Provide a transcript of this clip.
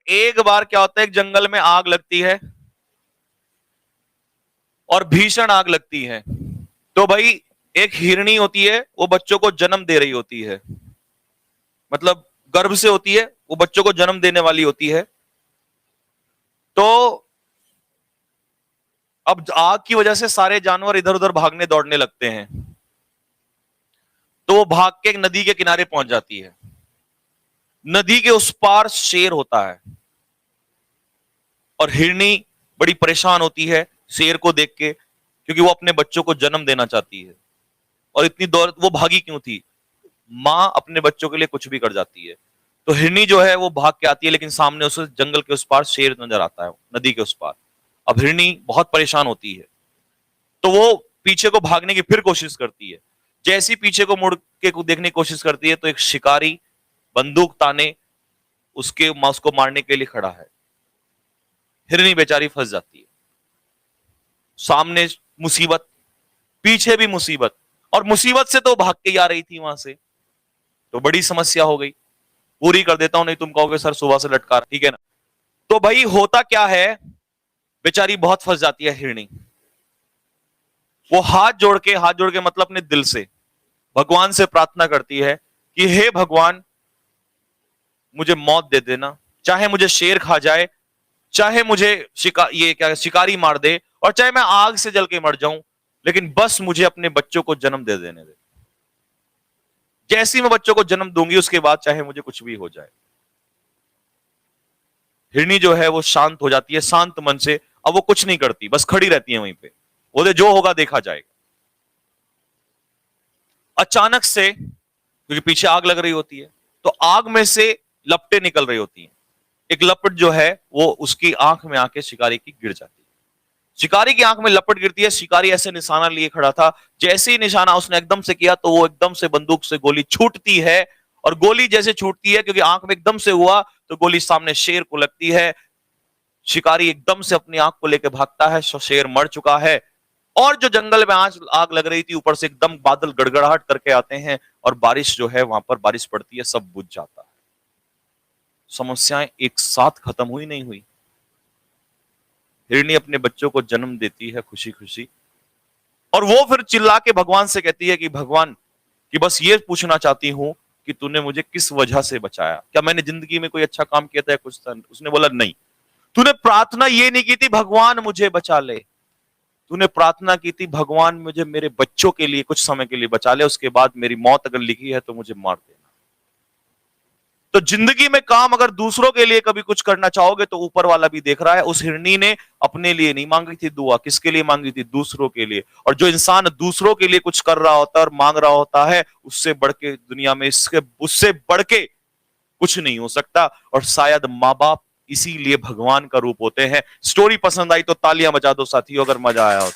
एक बार क्या होता है, एक जंगल में आग लगती है और भीषण आग लगती है। तो भाई एक हिरनी होती है, वो बच्चों को जन्म दे रही होती है, मतलब गर्भ से होती है, वो बच्चों को जन्म देने वाली होती है। तो अब आग की वजह से सारे जानवर इधर उधर भागने दौड़ने लगते हैं। तो वो भाग के एक नदी के किनारे पहुंच जाती है। नदी के उस पार शेर होता है और हिरनी बड़ी परेशान होती है शेर को देख के, क्योंकि वो अपने बच्चों को जन्म देना चाहती है। और इतनी दौड़ वो भागी क्यों थी? मां अपने बच्चों के लिए कुछ भी कर जाती है। तो हिरनी जो है वो भाग के आती है, लेकिन सामने उसे जंगल के उस पार शेर नजर आता है, नदी के उस पार। अब हिरनी बहुत परेशान होती है, तो वो पीछे को भागने की फिर कोशिश करती है। जैसी पीछे को मुड़ के देखने की कोशिश करती है, तो एक शिकारी बंदूक ताने उसको मारने के लिए खड़ा है। हिरनी बेचारी फंस जाती है। सामने मुसीबत, पीछे भी मुसीबत, और मुसीबत से तो भाग के ही आ रही थी वहां से। तो बड़ी समस्या हो गई। पूरी कर देता हूं, नहीं तुम कहोगे सर सुबह से लटका, ठीक है ना। तो भाई होता क्या है, बेचारी बहुत फंस जाती है हिरनी। वो हाथ जोड़ के मतलब अपने दिल से भगवान से प्रार्थना करती है कि हे भगवान, मुझे मौत दे देना, चाहे मुझे शेर खा जाए, चाहे मुझे शिकारी मार दे, और चाहे मैं आग से जल के मर जाऊं, लेकिन बस मुझे अपने बच्चों को जन्म दे देने दे। जैसी मैं बच्चों को जन्म दूंगी, उसके बाद चाहे मुझे कुछ भी हो जाए। हिरनी जो है वो शांत हो जाती है, शांत मन से। अब वो कुछ नहीं करती, बस खड़ी रहती है वहीं पे, बोले जो होगा देखा जाएगा। अचानक से, क्योंकि पीछे आग लग रही होती है, तो आग में से लपटें निकल रही होती हैं। एक लपट जो है वो उसकी आंख में आके शिकारी की गिर जाती है। शिकारी की आंख में लपट गिरती है। शिकारी ऐसे निशाना लिए खड़ा था, जैसे ही निशाना उसने एकदम से किया, तो वो एकदम से बंदूक से गोली छूटती है। और गोली जैसे छूटती है, क्योंकि आंख में एकदम से हुआ, तो गोली सामने शेर को लगती है। शिकारी एकदम से अपनी आंख को लेकर भागता है, शेर मर चुका है। और जो जंगल में आज आग लग रही थी, ऊपर से एकदम बादल गड़गड़ाहट करके आते हैं, और बारिश जो है वहां पर बारिश पड़ती है, सब बुझ जाता है। समस्याएं एक साथ खत्म हुई नहीं हुई। हिरनी अपने बच्चों को जन्म देती है खुशी खुशी, और वो फिर चिल्ला के भगवान से कहती है कि भगवान, कि बस ये पूछना चाहती हूं कि तूने मुझे किस वजह से बचाया, क्या मैंने जिंदगी में कोई अच्छा काम किया था या कुछ था? उसने बोला नहीं। तूने प्रार्थना ये नहीं की थी भगवान मुझे बचा ले, तूने प्रार्थना की थी भगवान मुझे मेरे बच्चों के लिए कुछ समय के लिए बचा ले, उसके बाद मेरी मौत अगर लिखी है तो मुझे मार देना। तो जिंदगी में काम अगर दूसरों के लिए कभी कुछ करना चाहोगे, तो ऊपर वाला भी देख रहा है। उस हिरनी ने अपने लिए नहीं मांगी थी दुआ, किसके लिए मांगी थी? दूसरों के लिए। और जो इंसान दूसरों के लिए कुछ कर रहा होता है और मांग रहा होता है, उससे बढ़ के दुनिया में उससे बढ़ के कुछ नहीं हो सकता। और शायद माँ बाप इसीलिए भगवान का रूप होते हैं। स्टोरी पसंद आई तो तालियां बजा दो साथियों, अगर मजा आया हो।